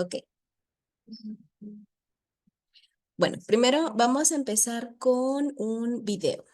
Ok. Bueno, primero vamos a empezar con un video.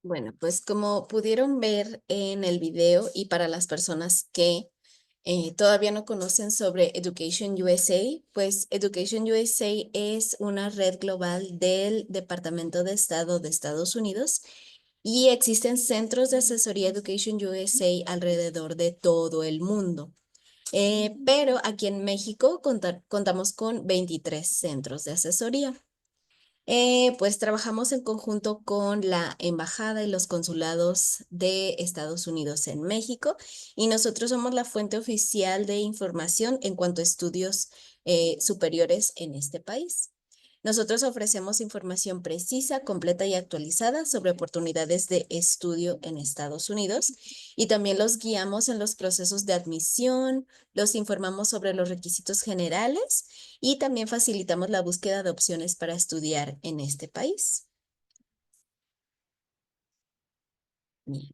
Bueno, pues como pudieron ver en el video y para las personas que todavía no conocen sobre Education USA, pues Education USA es una red global del Departamento de Estado de Estados Unidos y existen centros de asesoría Education USA alrededor de todo el mundo. Pero aquí en México contamos con 23 centros de asesoría. Pues trabajamos en conjunto con la Embajada y los consulados de Estados Unidos en México y nosotros somos la fuente oficial de información en cuanto a estudios superiores en este país. Nosotros ofrecemos información precisa, completa y actualizada sobre oportunidades de estudio en Estados Unidos y también los guiamos en los procesos de admisión, los informamos sobre los requisitos generales y también facilitamos la búsqueda de opciones para estudiar en este país. Bien.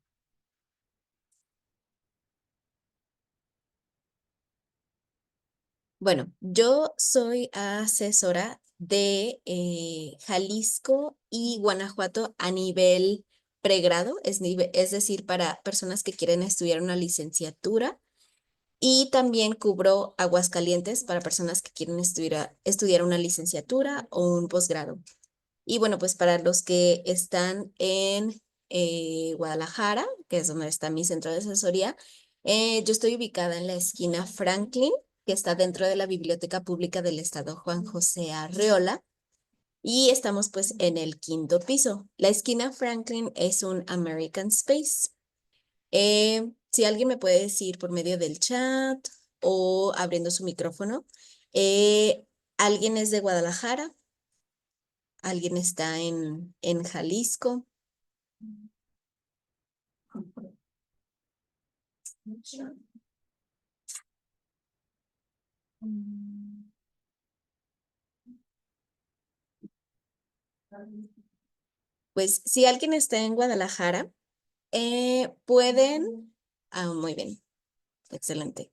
Bueno, yo soy asesora de Jalisco y Guanajuato a nivel pregrado, es decir, para personas que quieren estudiar una licenciatura. Y también cubro Aguascalientes para personas que quieren estudiar una licenciatura o un posgrado. Y bueno, pues para los que están en Guadalajara, que es donde está mi centro de asesoría, yo estoy ubicada en la esquina Franklin, que está dentro de la Biblioteca Pública del Estado Juan José Arreola, y estamos pues en el quinto piso. La esquina Franklin es un American Space. Si alguien me puede decir por medio del chat o abriendo su micrófono, ¿alguien es de Guadalajara? ¿Alguien está en Jalisco? Pues si alguien está en Guadalajara, pueden... Ah, muy bien, excelente.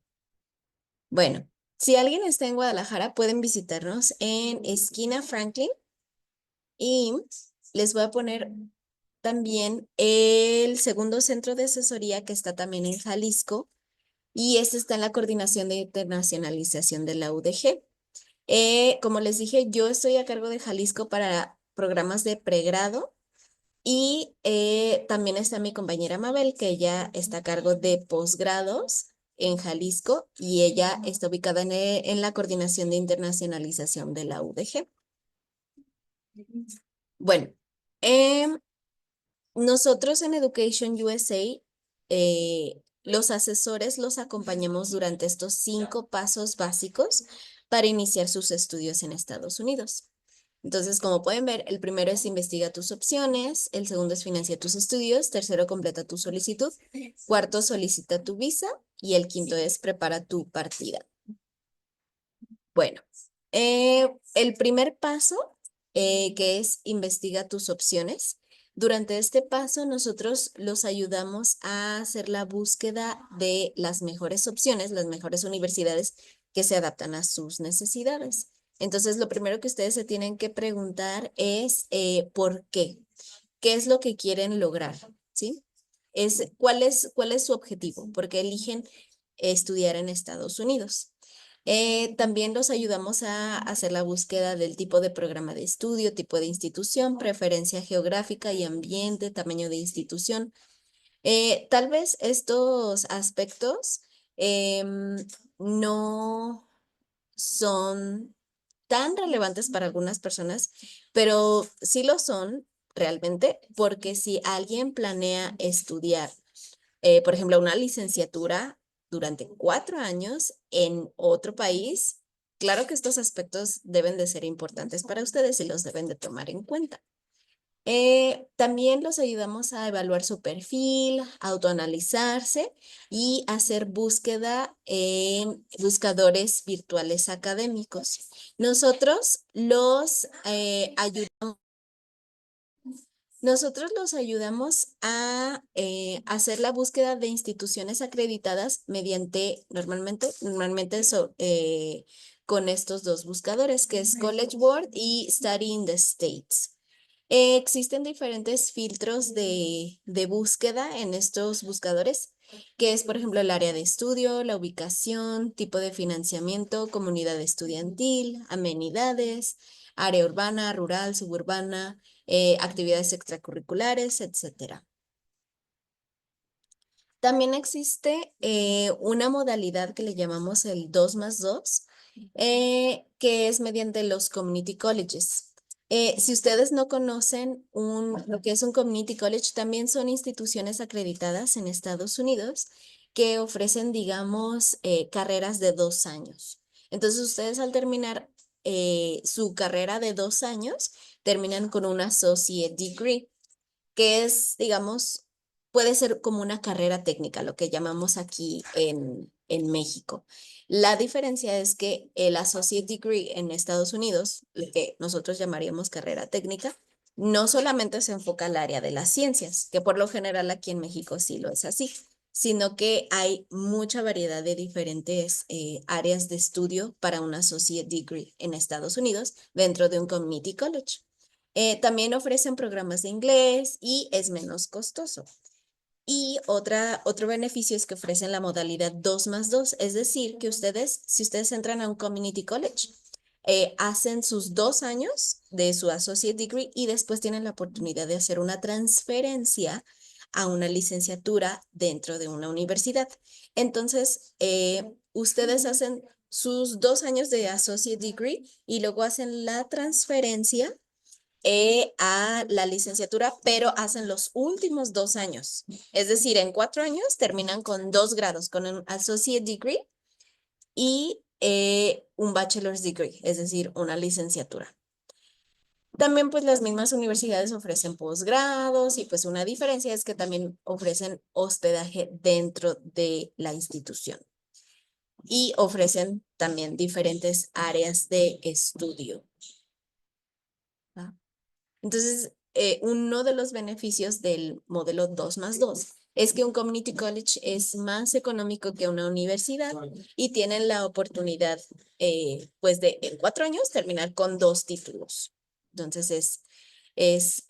Bueno, si alguien está en Guadalajara, pueden visitarnos en esquina Franklin y les voy a poner también el segundo centro de asesoría que está también en Jalisco y este está en la Coordinación de Internacionalización de la UDG. Como les dije, yo estoy a cargo de Jalisco para programas de pregrado y también está mi compañera Mabel, que ella está a cargo de posgrados en Jalisco y ella está ubicada en la Coordinación de Internacionalización de la UDG. Bueno, em, nosotros en Education USA, los asesores los acompañamos durante estos 5 pasos básicos para iniciar sus estudios en Estados Unidos. Entonces, como pueden ver, el primero es investiga tus opciones, el segundo es financia tus estudios, tercero completa tu solicitud, cuarto solicita tu visa y el quinto es prepara tu partida. Bueno, el primer paso, que es investiga tus opciones. Durante este paso, nosotros los ayudamos a hacer la búsqueda de las mejores opciones, las mejores universidades que se adaptan a sus necesidades. Entonces, lo primero que ustedes se tienen que preguntar es ¿por qué? qué es lo que quieren lograr, ¿sí? ¿Cuál es su objetivo? Porque eligen estudiar en Estados Unidos. También los ayudamos a hacer la búsqueda del tipo de programa de estudio, tipo de institución, preferencia geográfica y ambiente, tamaño de institución. Tal vez estos aspectos no son tan relevantes para algunas personas, pero sí lo son realmente, porque si alguien planea estudiar, por ejemplo, una licenciatura durante 4 años en otro país, claro que estos aspectos deben de ser importantes para ustedes y los deben de tomar en cuenta. También los ayudamos a evaluar su perfil, autoanalizarse y hacer búsqueda en buscadores virtuales académicos. Nosotros los ayudamos a hacer la búsqueda de instituciones acreditadas mediante, con estos dos buscadores, que es College Board y Study in the States. Existen diferentes filtros de búsqueda en estos buscadores, que es, por ejemplo, el área de estudio, la ubicación, tipo de financiamiento, comunidad estudiantil, amenidades, área urbana, rural, suburbana, actividades extracurriculares, etcétera. También existe una modalidad que le llamamos el 2+2, que es mediante los community colleges. Si ustedes no conocen lo que es un community college, también son instituciones acreditadas en Estados Unidos que ofrecen, digamos, carreras de 2 años. Entonces, ustedes al terminar su carrera de 2 años, terminan con un associate degree, que es, digamos, puede ser como una carrera técnica, lo que llamamos aquí en México. La diferencia es que el Associate Degree en Estados Unidos, lo que nosotros llamaríamos carrera técnica, no solamente se enfoca al área de las ciencias, que por lo general aquí en México sí lo es así, sino que hay mucha variedad de diferentes áreas de estudio para un Associate Degree en Estados Unidos dentro de un Community College. También ofrecen programas de inglés y es menos costoso. Y otro beneficio es que ofrecen la modalidad 2+2, es decir, que si ustedes entran a un community college, hacen sus 2 años de su associate degree y después tienen la oportunidad de hacer una transferencia a una licenciatura dentro de una universidad. Entonces, ustedes hacen sus 2 años de associate degree y luego hacen la transferencia a la licenciatura, pero hacen los últimos 2 años. Es decir, en 4 años terminan con 2 grados, con un associate degree y un bachelor's degree, es decir, una licenciatura. También pues las mismas universidades ofrecen posgrados y pues una diferencia es que también ofrecen hospedaje dentro de la institución y ofrecen también diferentes áreas de estudio. ¿Va? Entonces, uno de los beneficios del modelo 2+2 es que un community college es más económico que una universidad y tienen la oportunidad, pues, de en 4 años terminar con 2 títulos. Entonces, es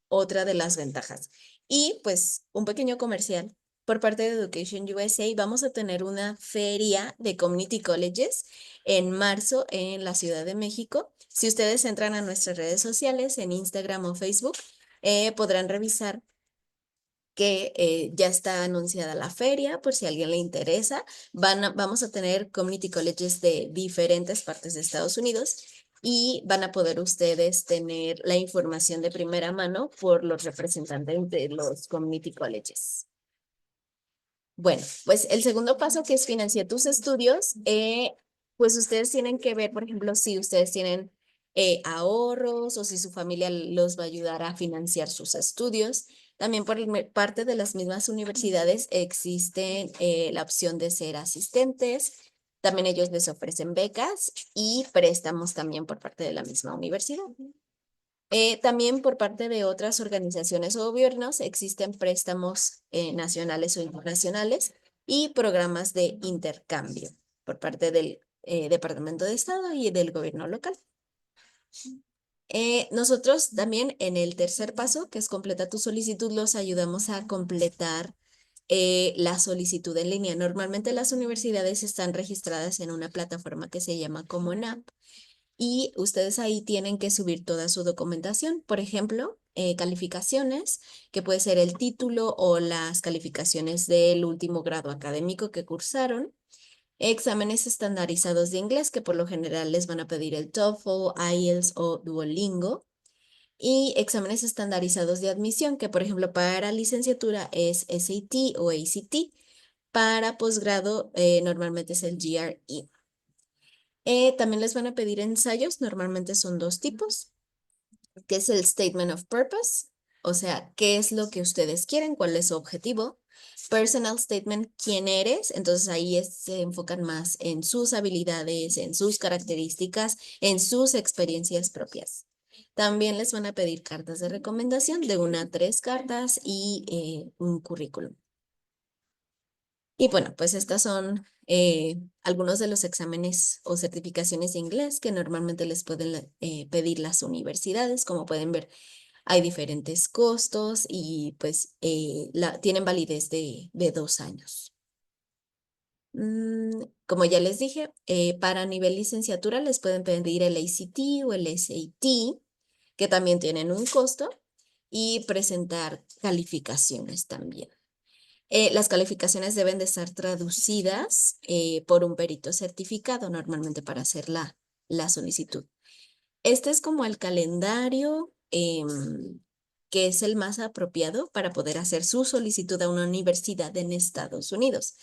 otra de las ventajas. Y pues un pequeño comercial. Por parte de Education USA vamos a tener una feria de community colleges en marzo en la Ciudad de México. Si ustedes entran a nuestras redes sociales en Instagram o Facebook, podrán revisar que ya está anunciada la feria, por si a alguien le interesa. Vamos a tener community colleges de diferentes partes de Estados Unidos y van a poder ustedes tener la información de primera mano por los representantes de los community colleges. Bueno, pues el segundo paso que es financiar tus estudios, pues ustedes tienen que ver, por ejemplo, si ustedes tienen ahorros o si su familia los va a ayudar a financiar sus estudios. También por parte de las mismas universidades existe la opción de ser asistentes. También ellos les ofrecen becas y préstamos también por parte de la misma universidad. También por parte de otras organizaciones o gobiernos existen préstamos nacionales o internacionales y programas de intercambio por parte del Departamento de Estado y del gobierno local. Nosotros también en el tercer paso, que es completa tu solicitud, los ayudamos a completar la solicitud en línea. Normalmente las universidades están registradas en una plataforma que se llama Common App y ustedes ahí tienen que subir toda su documentación. Por ejemplo, calificaciones, que puede ser el título o las calificaciones del último grado académico que cursaron. Exámenes estandarizados de inglés, que por lo general les van a pedir el TOEFL, IELTS o Duolingo. Y exámenes estandarizados de admisión, que por ejemplo para licenciatura es SAT o ACT. Para posgrado normalmente es el GRE. También les van a pedir ensayos, normalmente son dos tipos, que es el Statement of Purpose, o sea, qué es lo que ustedes quieren, cuál es su objetivo. Personal Statement, quién eres, entonces ahí se enfocan más en sus habilidades, en sus características, en sus experiencias propias. También les van a pedir cartas de recomendación de 1 a 3 cartas y un currículum. Y bueno, pues estas son algunos de los exámenes o certificaciones de inglés que normalmente les pueden pedir las universidades. Como pueden ver, hay diferentes costos y pues tienen validez de 2 años. Como ya les dije, para nivel licenciatura les pueden pedir el ACT o el SAT, que también tienen un costo, y presentar calificaciones también. Las calificaciones deben de estar traducidas por un perito certificado normalmente para hacer la solicitud. Este es como el calendario que es el más apropiado para poder hacer su solicitud a una universidad en Estados Unidos.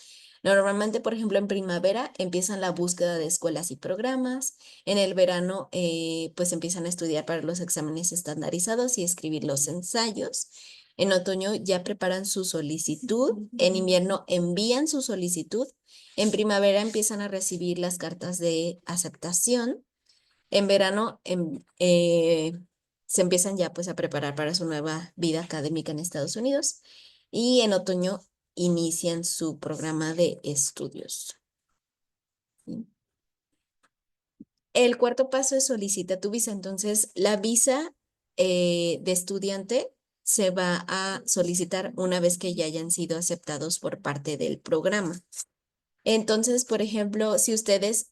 Normalmente, por ejemplo, en primavera empiezan la búsqueda de escuelas y programas. En el verano, pues empiezan a estudiar para los exámenes estandarizados y escribir los ensayos. En otoño ya preparan su solicitud. En invierno envían su solicitud. En primavera empiezan a recibir las cartas de aceptación. En verano se empiezan ya pues a preparar para su nueva vida académica en Estados Unidos y en otoño inician su programa de estudios. ¿Sí? El cuarto paso es solicita tu visa. Entonces, la visa de estudiante se va a solicitar una vez que ya hayan sido aceptados por parte del programa. Entonces, por ejemplo, si ustedes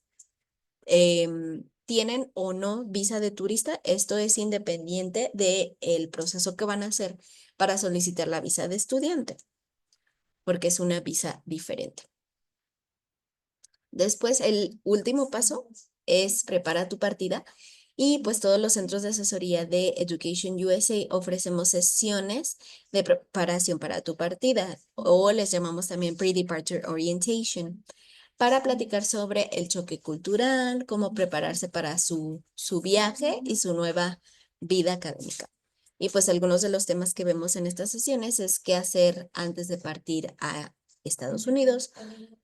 tienen o no visa de turista, esto es independiente del proceso que van a hacer para solicitar la visa de estudiante, porque es una visa diferente. Después, el último paso es prepara tu partida y pues todos los centros de asesoría de Education USA ofrecemos sesiones de preparación para tu partida o les llamamos también Pre-Departure Orientation para platicar sobre el choque cultural, cómo prepararse para su viaje y su nueva vida académica. Y pues algunos de los temas que vemos en estas sesiones es qué hacer antes de partir a Estados Unidos,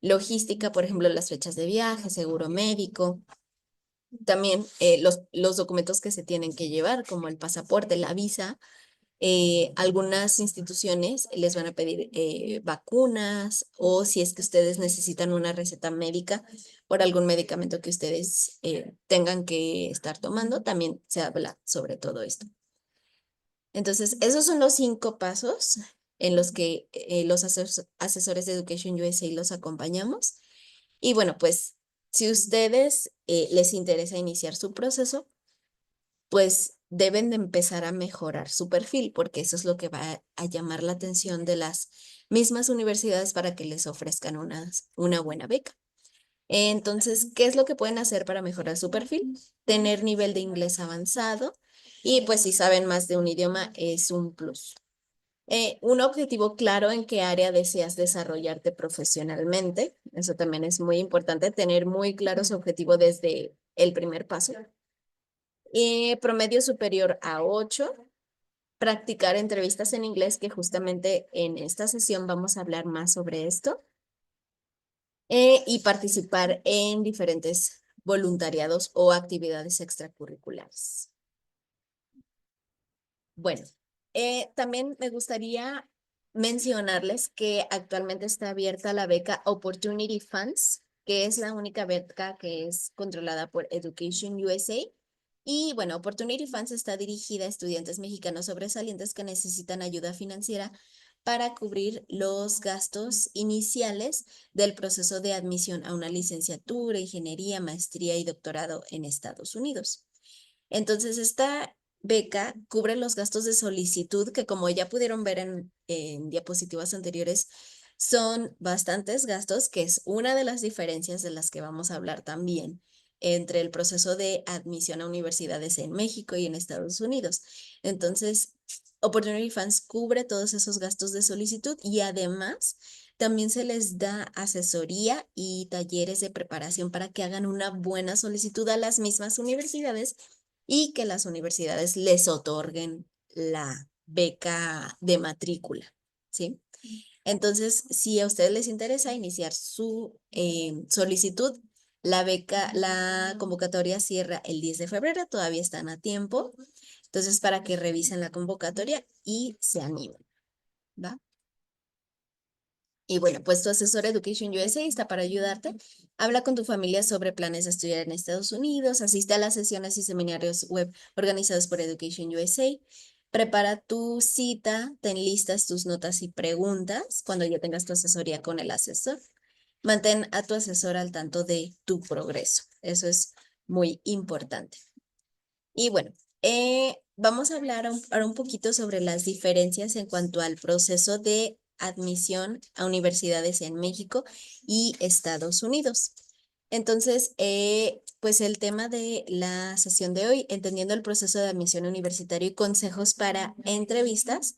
logística, por ejemplo, las fechas de viaje, seguro médico, también los documentos que se tienen que llevar, como el pasaporte, la visa. Algunas instituciones les van a pedir vacunas o si es que ustedes necesitan una receta médica por algún medicamento que ustedes tengan que estar tomando, también se habla sobre todo esto. Entonces, esos son los 5 pasos en los que los asesores de Education USA los acompañamos. Y bueno, pues si ustedes les interesa iniciar su proceso, pues deben de empezar a mejorar su perfil, porque eso es lo que va a llamar la atención de las mismas universidades para que les ofrezcan una buena beca. Entonces, ¿qué es lo que pueden hacer para mejorar su perfil? Tener nivel de inglés avanzado y pues si saben más de un idioma es un plus. Un objetivo claro en qué área deseas desarrollarte profesionalmente. Eso también es muy importante, tener muy claro su objetivo desde el primer paso. Promedio superior a 8. Practicar entrevistas en inglés, que justamente en esta sesión vamos a hablar más sobre esto. Y participar en diferentes voluntariados o actividades extracurriculares. Bueno, también me gustaría mencionarles que actualmente está abierta la beca Opportunity Funds, que es la única beca que es controlada por Education USA. Y bueno, Opportunity Funds está dirigida a estudiantes mexicanos sobresalientes que necesitan ayuda financiera para cubrir los gastos iniciales del proceso de admisión a una licenciatura, ingeniería, maestría y doctorado en Estados Unidos. Entonces, esta beca cubre los gastos de solicitud que, como ya pudieron ver en diapositivas anteriores, son bastantes gastos, que es una de las diferencias de las que vamos a hablar también entre el proceso de admisión a universidades en México y en Estados Unidos. Entonces, Opportunity Funds cubre todos esos gastos de solicitud y además también se les da asesoría y talleres de preparación para que hagan una buena solicitud a las mismas universidades y que las universidades les otorguen la beca de matrícula, ¿sí? Entonces, si a ustedes les interesa iniciar su solicitud, la convocatoria cierra el 10 de febrero, todavía están a tiempo. Entonces, para que revisen la convocatoria y se animen, ¿va? Y bueno, pues tu asesor Education USA está para ayudarte. Habla con tu familia sobre planes de estudiar en Estados Unidos, asiste a las sesiones y seminarios web organizados por Education USA. Prepara tu cita, ten listas tus notas y preguntas cuando ya tengas tu asesoría con el asesor. Mantén a tu asesor al tanto de tu progreso. Eso es muy importante. Y bueno, vamos a hablar ahora un poquito sobre las diferencias en cuanto al proceso de admisión a universidades en México y Estados Unidos. Entonces, pues el tema de la sesión de hoy, entendiendo el proceso de admisión universitario y consejos para entrevistas.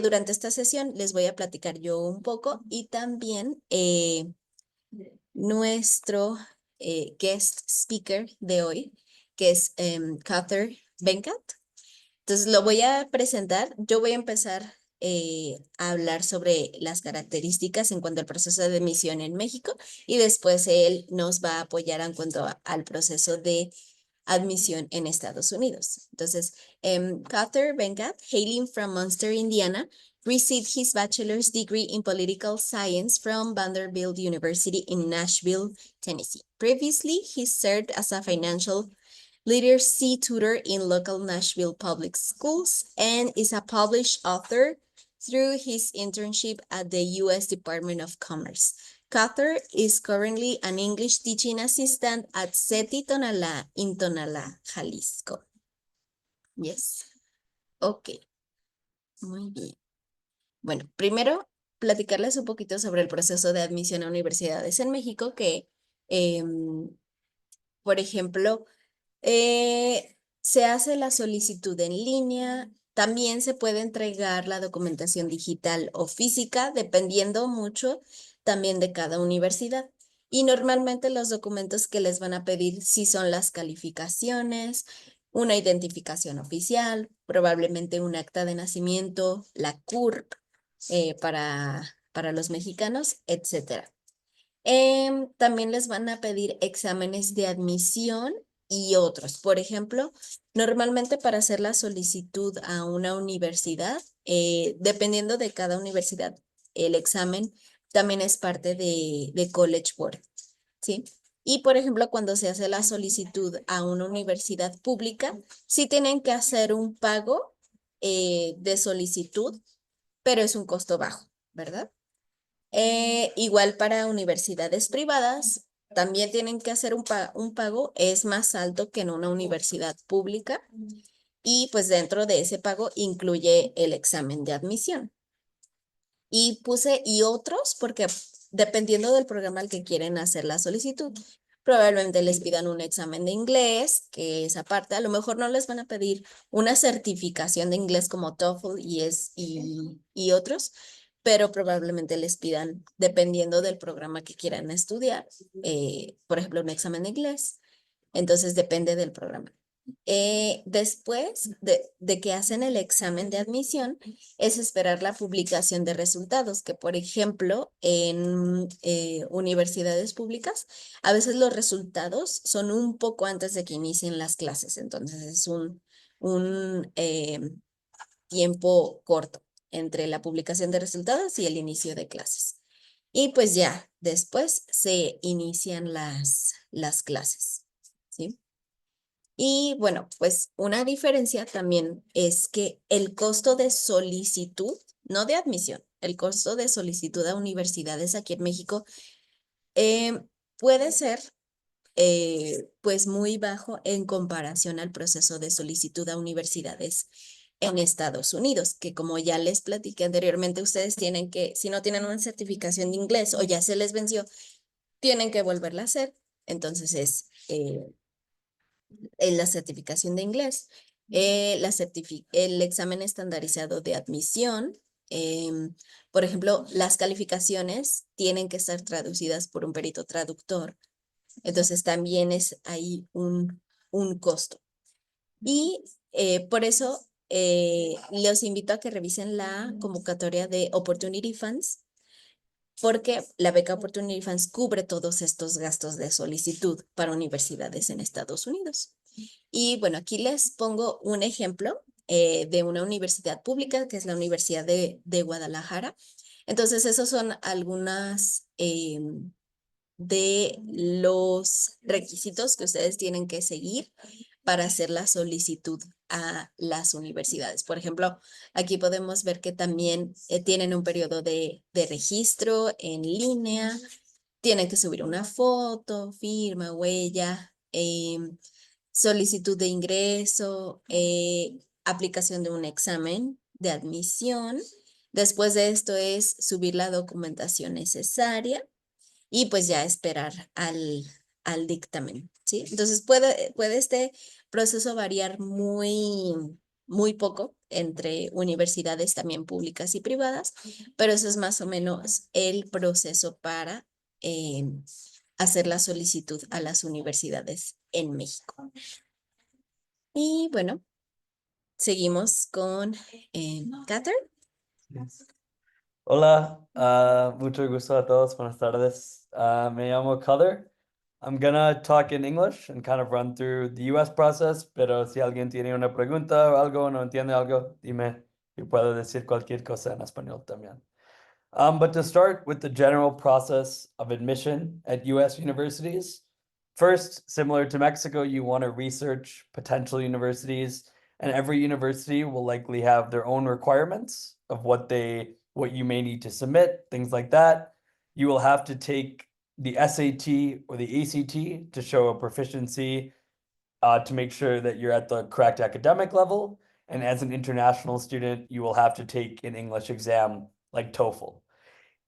Durante esta sesión les voy a platicar yo un poco y también nuestro guest speaker de hoy, que es Cather Venkat. Entonces lo voy a presentar. Yo voy a empezar a hablar sobre las características en cuanto al proceso de admisión en México y después él nos va a apoyar en cuanto al proceso de admisión en Estados Unidos. Entonces, Cather Venkat, hailing from Munster, Indiana, received his bachelor's degree in political science from Vanderbilt University in Nashville, Tennessee. Previously, he served as a financial literacy tutor in local Nashville public schools and is a published author through his internship at the U.S. Department of Commerce. Cather is currently an English teaching assistant at CETI Tonalá in Tonalá, Jalisco. Yes. Ok, muy bien. Bueno, primero platicarles un poquito sobre el proceso de admisión a universidades en México, que, por ejemplo, se hace la solicitud en línea, también se puede entregar la documentación digital o física, dependiendo mucho también de cada universidad. Y normalmente los documentos que les van a pedir sí son las calificaciones, una identificación oficial, probablemente un acta de nacimiento, la CURP para los mexicanos, etcétera. También les van a pedir exámenes de admisión y otros. Por ejemplo, normalmente para hacer la solicitud a una universidad, dependiendo de cada universidad, el examen también es parte de College Board, ¿sí? Y por ejemplo, cuando se hace la solicitud a una universidad pública, sí tienen que hacer un pago de solicitud, pero es un costo bajo, ¿verdad? Igual para universidades privadas, también tienen que hacer un pago, es más alto que en una universidad pública y pues dentro de ese pago incluye el examen de admisión. Y puse y otros porque dependiendo del programa al que quieren hacer la solicitud, probablemente les pidan un examen de inglés, que es aparte, a lo mejor no les van a pedir una certificación de inglés como TOEFL y otros, pero probablemente les pidan, dependiendo del programa que quieran estudiar, por ejemplo, un examen de inglés. Entonces depende del programa. Después de que hacen el examen de admisión, es esperar la publicación de resultados, que por ejemplo, en universidades públicas, a veces los resultados son un poco antes de que inicien las clases, entonces es un tiempo corto entre la publicación de resultados y el inicio de clases. Y pues ya, después se inician las clases, ¿sí? Y bueno, pues una diferencia también es que el costo de solicitud, no de admisión, el costo de solicitud a universidades aquí en México eh, puede ser pues muy bajo en comparación al proceso de solicitud a universidades en Estados Unidos, que como ya les platiqué anteriormente, ustedes tienen que, si no tienen una certificación de inglés o ya se les venció, tienen que volverla a hacer. Entonces es la certificación de inglés, el examen estandarizado de admisión. Por ejemplo, las calificaciones tienen que estar traducidas por un perito traductor. Entonces también es ahí un costo. Y por eso los invito a que revisen la convocatoria de Opportunity Funds, porque la beca Opportunity Funds cubre todos estos gastos de solicitud para universidades en Estados Unidos. Y bueno, aquí les pongo un ejemplo de una universidad pública, que es la Universidad de Guadalajara. Entonces, esos son algunas de los requisitos que ustedes tienen que seguir para hacer la solicitud a las universidades. Por ejemplo, aquí podemos ver que también tienen un periodo de registro en línea, tienen que subir una foto, firma, huella, solicitud de ingreso, aplicación de un examen de admisión. Después de esto es subir la documentación necesaria y pues ya esperar al dictamen, ¿sí? Entonces puede este proceso variar muy poco entre universidades también públicas y privadas, pero eso es más o menos el proceso para hacer la solicitud a las universidades en México. Y bueno, seguimos con Catherine. Hola, mucho gusto a todos. Buenas tardes. Me llamo Color. I'm gonna talk in English and kind of run through the US process, pero si alguien tiene una pregunta o algo, no entiende algo, dime y puedo decir cualquier cosa en español también. But to start with the general process of admission at US universities, first, similar to Mexico, you want to research potential universities, and every university will likely have their own requirements of what you may need to submit, things like that. You will have to take the SAT or the ACT to show a proficiency to make sure that you're at the correct academic level. And as an international student, you will have to take an English exam like TOEFL.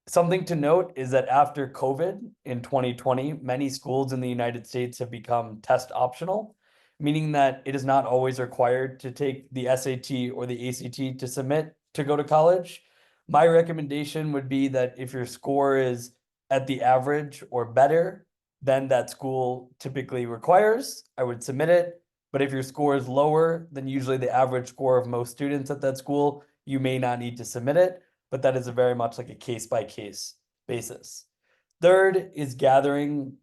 Something to note is that after COVID in 2020, many schools in the United States have become test optional, meaning that it is not always required to take the SAT or the ACT to submit to go to college. My recommendation would be that if your score is at the average or better than that school typically requires, I would submit it. But if your score is lower than usually the average score of most students at that school, you may not need to submit it, but that is a very much like a case by case basis. Third is gathering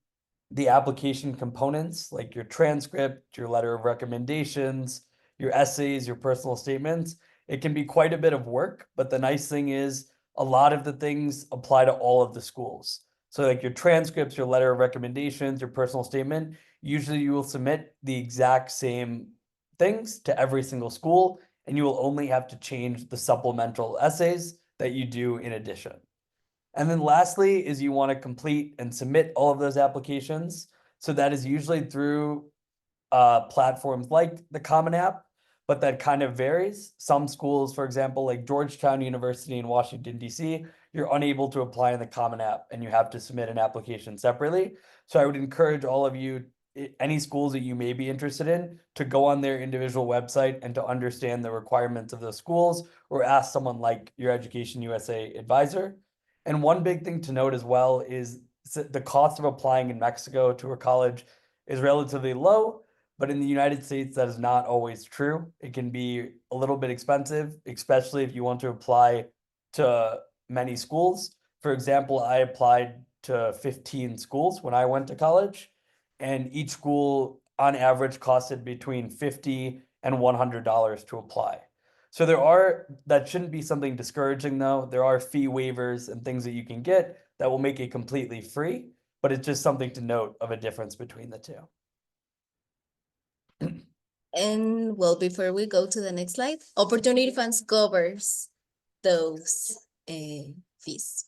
the application components like your transcript, your letter of recommendations, your essays, your personal statements. It can be quite a bit of work, but the nice thing is a lot of the things apply to all of the schools. So like your transcripts, your letter of recommendations, your personal statement, usually you will submit the exact same things to every single school, and you will only have to change the supplemental essays that you do in addition. And then lastly is you want to complete and submit all of those applications. So that is usually through platforms like the Common App, but that kind of varies. Some schools, for example, like Georgetown University in Washington, D.C., you're unable to apply in the Common App and you have to submit an application separately. So I would encourage all of you, any schools that you may be interested in, to go on their individual website and to understand the requirements of those schools or ask someone like your Education USA advisor. And one big thing to note as well is the cost of applying in Mexico to a college is relatively low, but in the United States, that is not always true. It can be a little bit expensive, especially if you want to apply to many schools. For example, I applied to 15 schools when I went to college, and each school on average costed between $50 and $100 to apply. So that shouldn't be something discouraging though. There are fee waivers and things that you can get that will make it completely free, but it's just something to note of a difference between the two. And well, before we go to the next slide, Opportunity Funds covers those fees.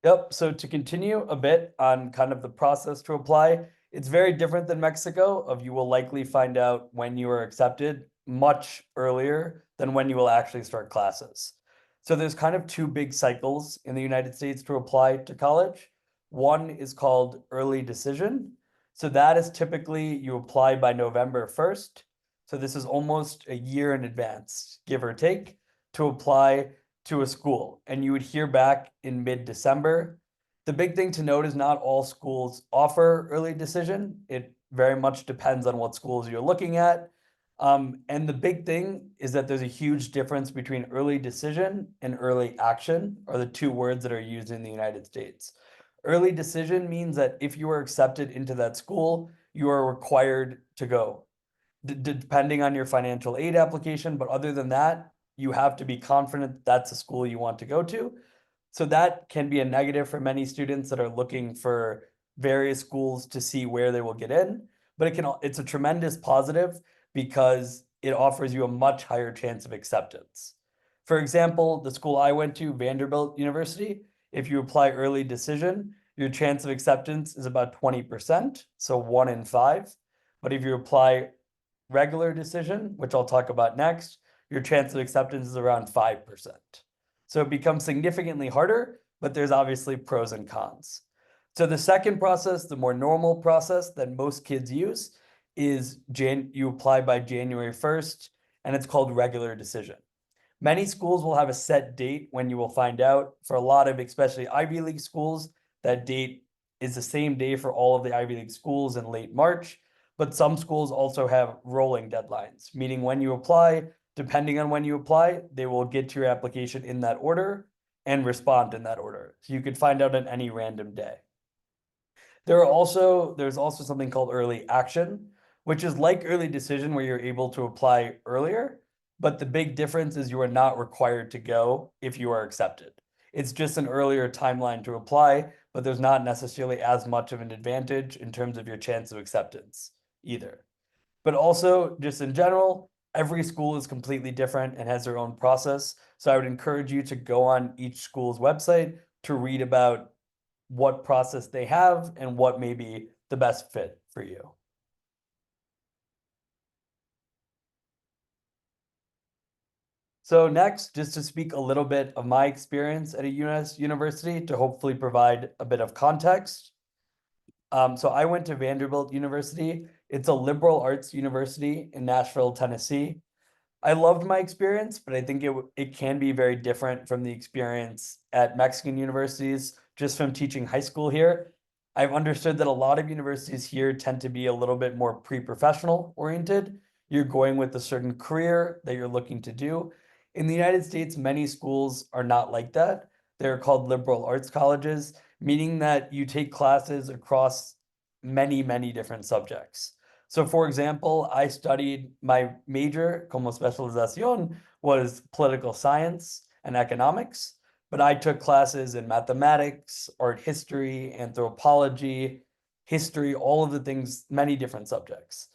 Yep, so to continue a bit on kind of the process to apply, it's very different than Mexico of you will likely find out when you are accepted much earlier than when you will actually start classes. So there's kind of two big cycles in the United States to apply to college. One is called early decision. So that is typically you apply by November 1st. So this is almost a year in advance, give or take, to apply to a school, and you would hear back in mid-December. The big thing to note is not all schools offer early decision. It very much depends on what schools you're looking at. And the big thing is that there's a huge difference between early decision and early action, are the two words that are used in the United States. Early decision means that if you are accepted into that school, you are required to go, depending on your financial aid application. But other than that, you have to be confident that's a school you want to go to. So that can be a negative for many students that are looking for various schools to see where they will get in. But it's a tremendous positive because it offers you a much higher chance of acceptance. For example, the school I went to, Vanderbilt University, if you apply early decision, your chance of acceptance is about 20%, so 1 in 5. But if you apply regular decision, which I'll talk about next, your chance of acceptance is around 5%. So it becomes significantly harder, but there's obviously pros and cons. So the second process, the more normal process that most kids use, is you apply by January 1st, and it's called regular decision. Many schools will have a set date when you will find out. For a lot of, especially Ivy League schools, that date is the same day for all of the Ivy League schools in late March. But some schools also have rolling deadlines, meaning when you apply, depending on when you apply, they will get to your application in that order and respond in that order. So you could find out on any random day. There's also something called early action, which is like early decision where you're able to apply earlier, but the big difference is you are not required to go if you are accepted. It's just an earlier timeline to apply, but there's not necessarily as much of an advantage in terms of your chance of acceptance either. But also, just in general, every school is completely different and has their own process. So I would encourage you to go on each school's website to read about what process they have and what may be the best fit for you. So next, just to speak a little bit of my experience at a US university to hopefully provide a bit of context. So I went to Vanderbilt University. It's a liberal arts university in Nashville, Tennessee. I loved my experience, but I think it can be very different from the experience at Mexican universities, just from teaching high school here. I've understood that a lot of universities here tend to be a little bit more pre-professional oriented. You're going with a certain career that you're looking to do. In the United States, many schools are not like that. They're called liberal arts colleges, meaning that you take classes across many, many different subjects. So for example, I studied my major, como especialización, was political science and economics, but I took classes in mathematics, art history, anthropology, history, all of the things, many different subjects.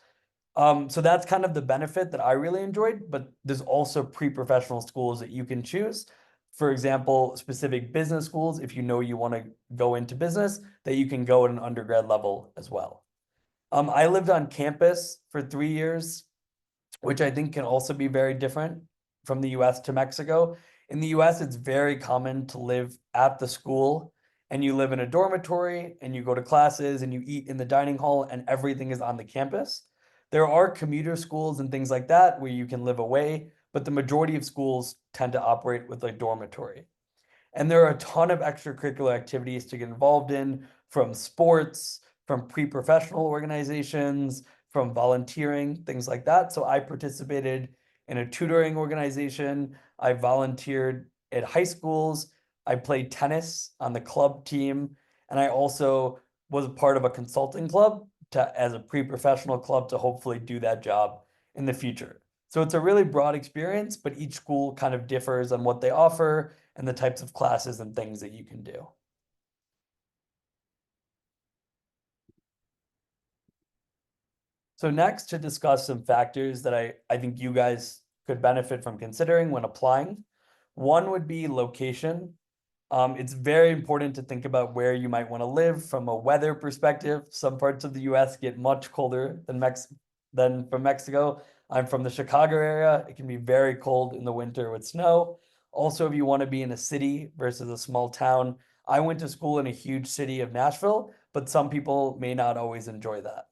So that's kind of the benefit that I really enjoyed, but there's also pre-professional schools that you can choose. For example, specific business schools, if you know you want to go into business, that you can go at an undergrad level as well. I lived on campus for 3 years, which I think can also be very different from the US to Mexico. In the US, it's very common to live at the school and you live in a dormitory and you go to classes and you eat in the dining hall and everything is on the campus. There are commuter schools and things like that where you can live away, but the majority of schools tend to operate with a dormitory. And there are a ton of extracurricular activities to get involved in, from sports, from pre-professional organizations, from volunteering, things like that. So I participated in a tutoring organization. I volunteered at high schools. I played tennis on the club team. And I also was a part of a consulting club as a pre-professional club to hopefully do that job in the future. So it's a really broad experience, but each school kind of differs on what they offer and the types of classes and things that you can do. So next, to discuss some factors that I think you guys could benefit from considering when applying. One would be location. It's very important to think about where you might want to live from a weather perspective. Some parts of the US get much colder than from Mexico. I'm from the Chicago area. It can be very cold in the winter with snow. Also, if you want to be in a city versus a small town, I went to school in a huge city of Nashville, but some people may not always enjoy that.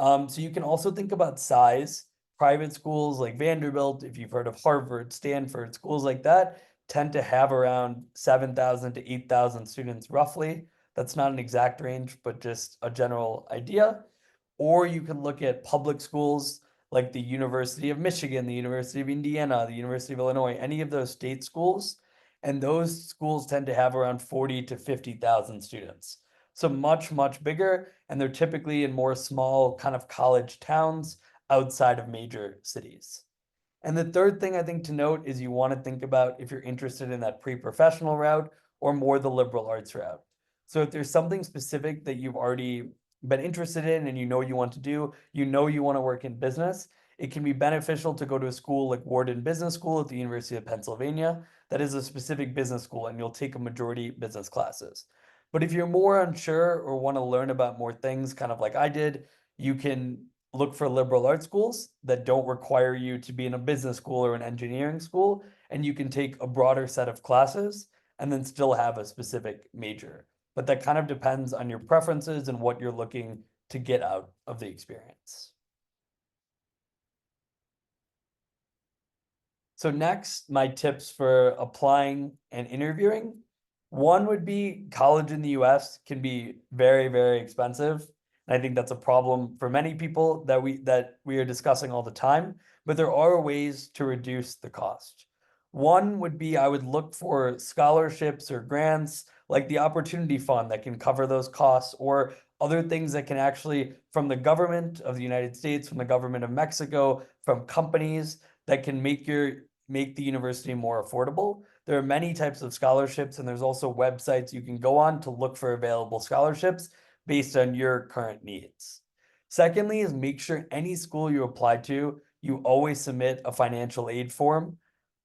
So you can also think about size. Private schools like Vanderbilt, if you've heard of Harvard, Stanford, schools like that tend to have around 7,000 to 8,000 students roughly. That's not an exact range, but just a general idea. Or you can look at public schools like the University of Michigan, the University of Indiana, the University of Illinois, any of those state schools. And those schools tend to have around 40 to 50,000 students. So much, much bigger, and they're typically in more small kind of college towns outside of major cities. And the third thing I think to note is you want to think about if you're interested in that pre-professional route or more the liberal arts route. So if there's something specific that you've already been interested in and you know you want to do, you know you want to work in business, it can be beneficial to go to a school like Wharton Business School at the University of Pennsylvania. That is a specific business school, and you'll take a majority business classes. But if you're more unsure or want to learn about more things, kind of like I did, you can look for liberal arts schools that don't require you to be in a business school or an engineering school, and you can take a broader set of classes and then still have a specific major. But that kind of depends on your preferences and what you're looking to get out of the experience. So next, my tips for applying and interviewing. One would be college in the US can be very, very expensive. And I think that's a problem for many people that we are discussing all the time, but there are ways to reduce the cost. One would be I would look for scholarships or grants like the Opportunity Fund that can cover those costs, or other things that can actually, from the government of the United States, from the government of Mexico, from companies that can make the university more affordable. There are many types of scholarships, and there's also websites you can go on to look for available scholarships based on your current needs. Secondly, is make sure any school you apply to, you always submit a financial aid form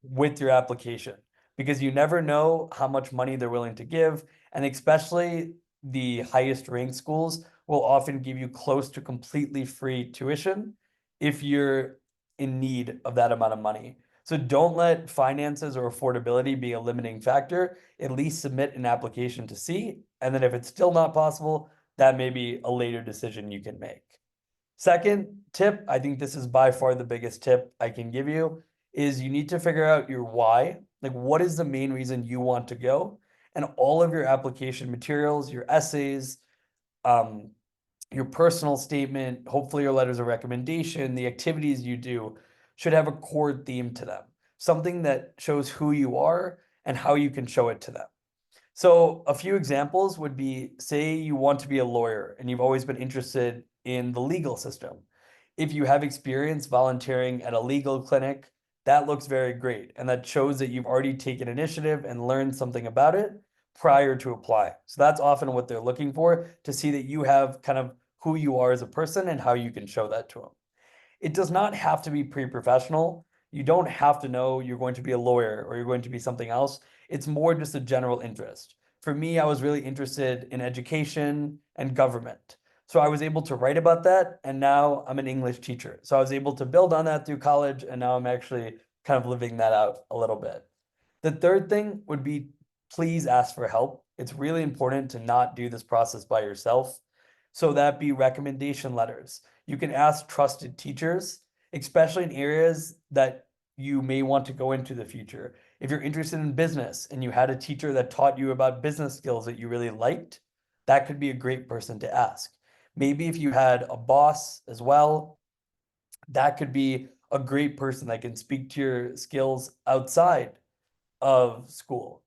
with your application, because you never know how much money they're willing to give. And especially the highest ranked schools will often give you close to completely free tuition if you're in need of that amount of money. So don't let finances or affordability be a limiting factor. At least submit an application to see. And then if it's still not possible, that may be a later decision you can make. Second tip, I think this is by far the biggest tip I can give you, is you need to figure out your why. Like, what is the main reason you want to go? And all of your application materials, your essays, your personal statement, hopefully your letters of recommendation, the activities you do should have a core theme to them, something that shows who you are and how you can show it to them. So a few examples would be, say you want to be a lawyer and you've always been interested in the legal system. If you have experience volunteering at a legal clinic, that looks very great. And that shows that you've already taken initiative and learned something about it prior to applying. So that's often what they're looking for, to see that you have kind of who you are as a person and how you can show that to them. It does not have to be pre-professional. You don't have to know you're going to be a lawyer or you're going to be something else. It's more just a general interest. For me, I was really interested in education and government. So I was able to write about that, and now I'm an English teacher. So I was able to build on that through college, and now I'm actually kind of living that out a little bit. The third thing would be, please ask for help. It's really important to not do this process by yourself. So that be recommendation letters. You can ask trusted teachers, especially in areas that you may want to go into the future. If you're interested in business and you had a teacher that taught you about business skills that you really liked, that could be a great person to ask. Maybe if you had a boss as well, that could be a great person that can speak to your skills outside of school.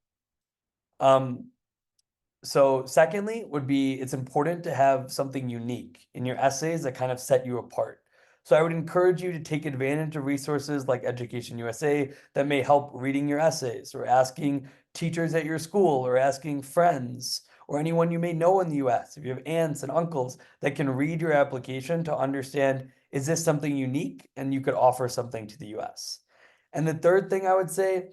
So secondly would be, it's important to have something unique in your essays that kind of set you apart. So I would encourage you to take advantage of resources like Education USA that may help reading your essays, or asking teachers at your school, or asking friends, or anyone you may know in the US, if you have aunts and uncles that can read your application to understand, is this something unique and you could offer something to the US? And the third thing I would say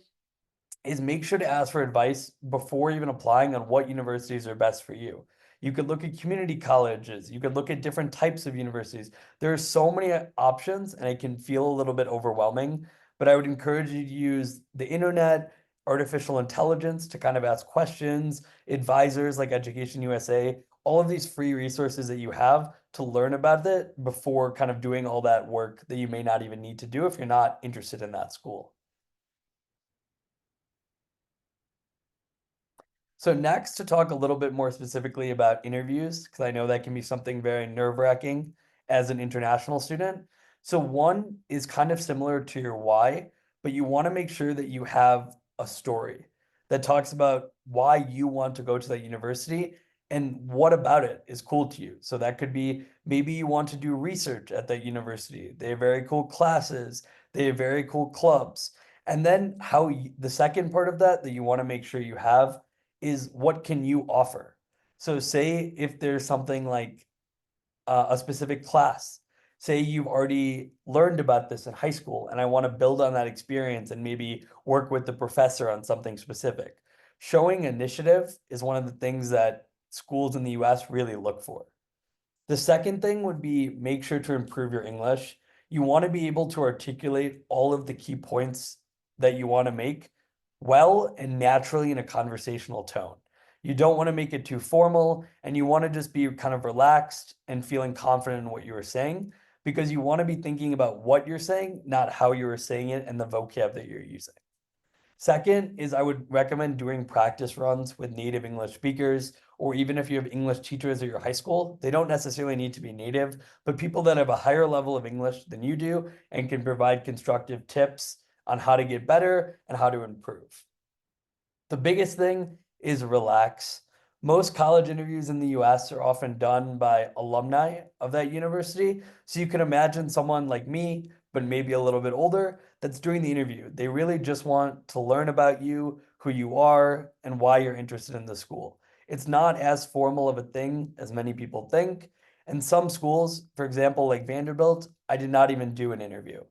is make sure to ask for advice before even applying on what universities are best for you. You could look at community colleges, you could look at different types of universities. There are so many options and it can feel a little bit overwhelming, but I would encourage you to use the internet, artificial intelligence to kind of ask questions, advisors like Education USA, all of these free resources that you have to learn about it before kind of doing all that work that you may not even need to do if you're not interested in that school. So next to talk a little bit more specifically about interviews, because I know that can be something very nerve-wracking as an international student. So one is kind of similar to your why, but you want to make sure that you have a story that talks about why you want to go to that university and what about it is cool to you. So that could be maybe you want to do research at that university. They have very cool classes, they have very cool clubs. And then the second part of that you want to make sure you have is what can you offer? So say if there's something like a specific class, say you've already learned about this in high school and I want to build on that experience and maybe work with the professor on something specific. Showing initiative is one of the things that schools in the US really look for. The second thing would be make sure to improve your English. You want to be able to articulate all of the key points that you want to make well and naturally in a conversational tone. You don't want to make it too formal and you want to just be kind of relaxed and feeling confident in what you are saying because you want to be thinking about what you're saying, not how you are saying it and the vocab that you're using. Second is I would recommend doing practice runs with native English speakers, or even if you have English teachers at your high school, they don't necessarily need to be native, but people that have a higher level of English than you do and can provide constructive tips on how to get better and how to improve. The biggest thing is relax. Most college interviews in the US are often done by alumni of that university. So you can imagine someone like me, but maybe a little bit older, that's doing the interview. They really just want to learn about you, who you are, and why you're interested in the school. It's not as formal of a thing as many people think. And some schools, for example, like Vanderbilt, I did not even do an interview.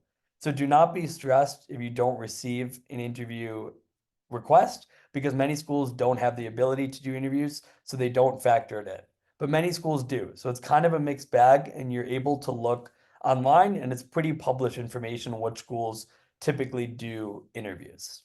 So do not be stressed if you don't receive an interview request because many schools don't have the ability to do interviews, so they don't factor it in. But many schools do. So it's kind of a mixed bag, and you're able to look online, and it's pretty published information which schools typically do interviews.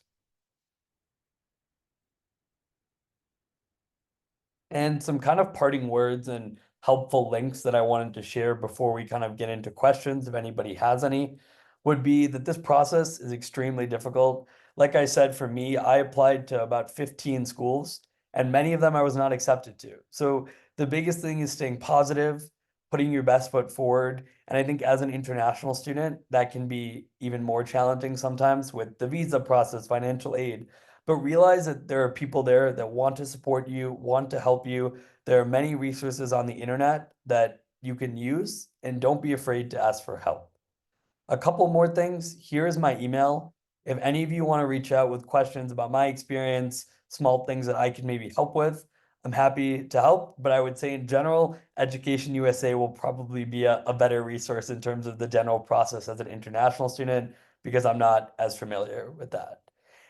And some kind of parting words and helpful links that I wanted to share before we kind of get into questions, if anybody has any, would be that this process is extremely difficult. Like I said, for me, I applied to about 15 schools, and many of them I was not accepted to. So the biggest thing is staying positive, putting your best foot forward. And I think as an international student, that can be even more challenging sometimes with the visa process, financial aid. But realize that there are people there that want to support you, want to help you. There are many resources on the internet that you can use, and don't be afraid to ask for help. A couple more things. Here is my email. If any of you want to reach out with questions about my experience, small things that I can maybe help with, I'm happy to help. But I would say in general, Education USA will probably be a better resource in terms of the general process as an international student because I'm not as familiar with that.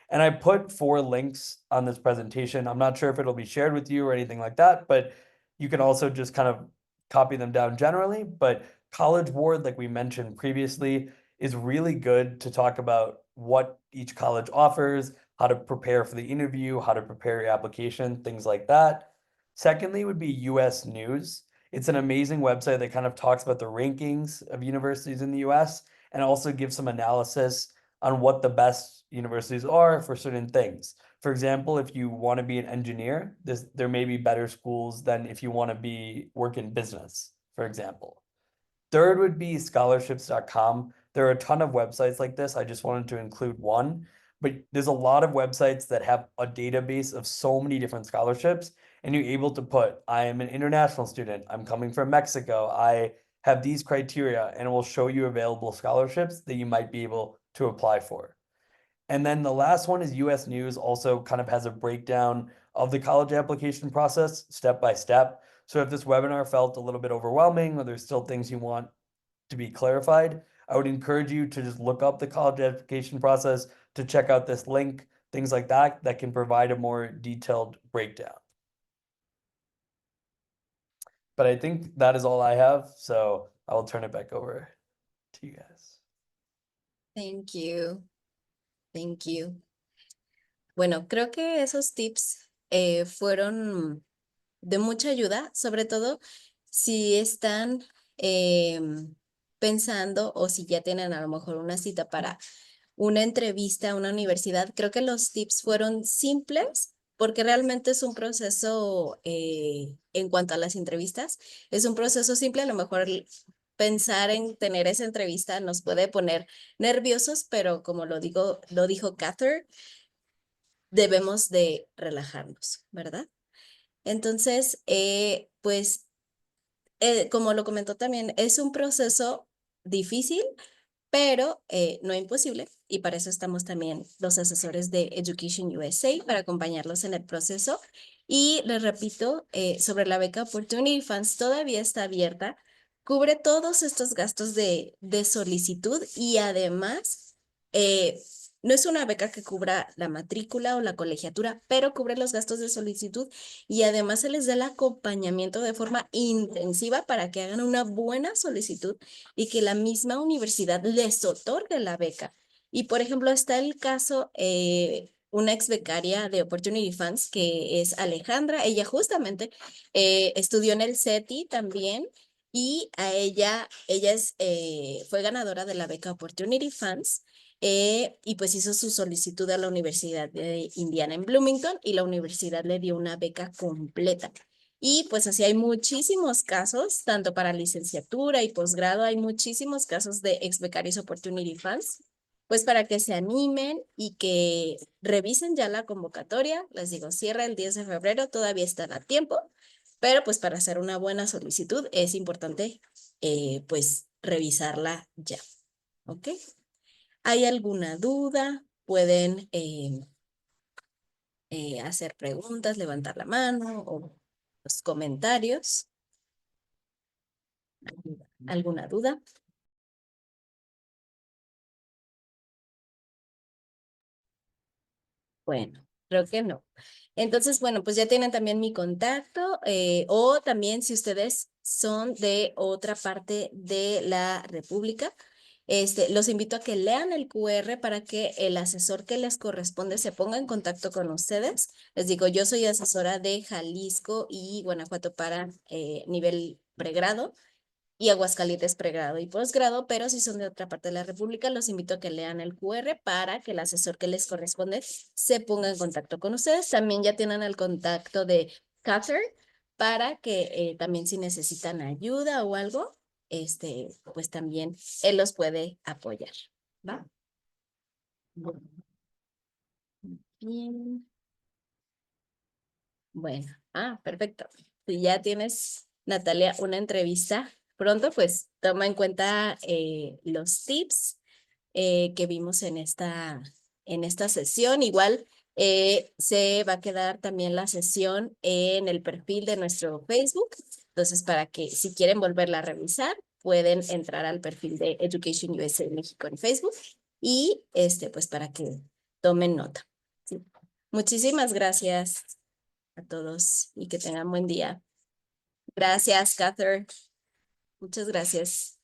And I put 4 links on this presentation. I'm not sure if it'll be shared with you or anything like that, but you can also just kind of copy them down generally. But College Board, like we mentioned previously, is really good to talk about what each college offers, how to prepare for the interview, how to prepare your application, things like that. Secondly, would be US News. It's an amazing website that kind of talks about the rankings of universities in the US and also gives some analysis on what the best universities are for certain things. For example, if you want to be an engineer, there may be better schools than if you want to work in business, for example. Third would be scholarships.com. There are a ton of websites like this. I just wanted to include one, but there's a lot of websites that have a database of so many different scholarships, and you're able to put, I am an international student, I'm coming from Mexico, I have these criteria, and it will show you available scholarships that you might be able to apply for. And then the last one is US News also kind of has a breakdown of the college application process step by step. So if this webinar felt a little bit overwhelming or there's still things you want to be clarified, I would encourage you to just look up the college application process, to check out this link, things like that, that can provide a more detailed breakdown. But I think that is all I have, so I will turn it back over to you guys. Thank you. Thank you. Bueno, creo que esos tips fueron de mucha ayuda, sobre todo si están pensando o si ya tienen a lo mejor una cita para una entrevista a una universidad. Creo que los tips fueron simples porque realmente es un proceso en cuanto a las entrevistas, es un proceso simple. A lo mejor pensar en tener esa entrevista nos puede poner nerviosos, pero como lo dijo Cather, debemos de relajarnos, ¿verdad? Entonces, pues, como lo comentó también, es un proceso difícil, pero no imposible. Y para eso estamos también los asesores de Education USA, para acompañarlos en el proceso. Y les repito, sobre la beca Opportunity Funds, todavía está abierta, cubre todos estos gastos de solicitud y además no es una beca que cubra la matrícula o la colegiatura, pero cubre los gastos de solicitud y además se les da el acompañamiento de forma intensiva para que hagan una buena solicitud y que la misma universidad les otorgue la beca. Y por ejemplo, está el caso, una ex becaria de Opportunity Funds, que es Alejandra. Ella justamente estudió en el CETI también y a ella fue ganadora de la beca Opportunity Funds. Y pues hizo su solicitud a la Universidad de Indiana en Bloomington y la universidad le dio una beca completa. Y pues así hay muchísimos casos, tanto para licenciatura y posgrado, hay muchísimos casos de ex becarios Opportunity Funds, pues para que se animen y que revisen ya la convocatoria. Les digo, cierra el 10 de febrero, todavía están a tiempo, pero pues para hacer una buena solicitud es importante pues revisarla ya, ¿ok? ¿Hay alguna duda? Pueden hacer preguntas, levantar la mano o los comentarios. ¿Alguna duda? Bueno, creo que no. Entonces, bueno, pues ya tienen también mi contacto o también si ustedes son de otra parte de la República, los invito a que lean el QR para que el asesor que les corresponde se ponga en contacto con ustedes. Les digo, yo soy asesora de Jalisco y Guanajuato para nivel pregrado y Aguascalientes pregrado y posgrado, pero si son de otra parte de la República, los invito a que lean el QR para que el asesor que les corresponde se ponga en contacto con ustedes. También ya tienen el contacto de Cather para que también si necesitan ayuda o algo, pues también él los puede apoyar, ¿va? Bueno, bien. Bueno, perfecto. Si ya tienes, Natalia, una entrevista pronto, pues toma en cuenta los tips que vimos en esta sesión. Igual se va a quedar también la sesión en el perfil de nuestro Facebook. Entonces, para que si quieren volverla a revisar, pueden entrar al perfil de Education USA México en Facebook y pues para que tomen nota. ¿Sí? Muchísimas gracias a todos y que tengan buen día. Gracias, Cather. Muchas gracias.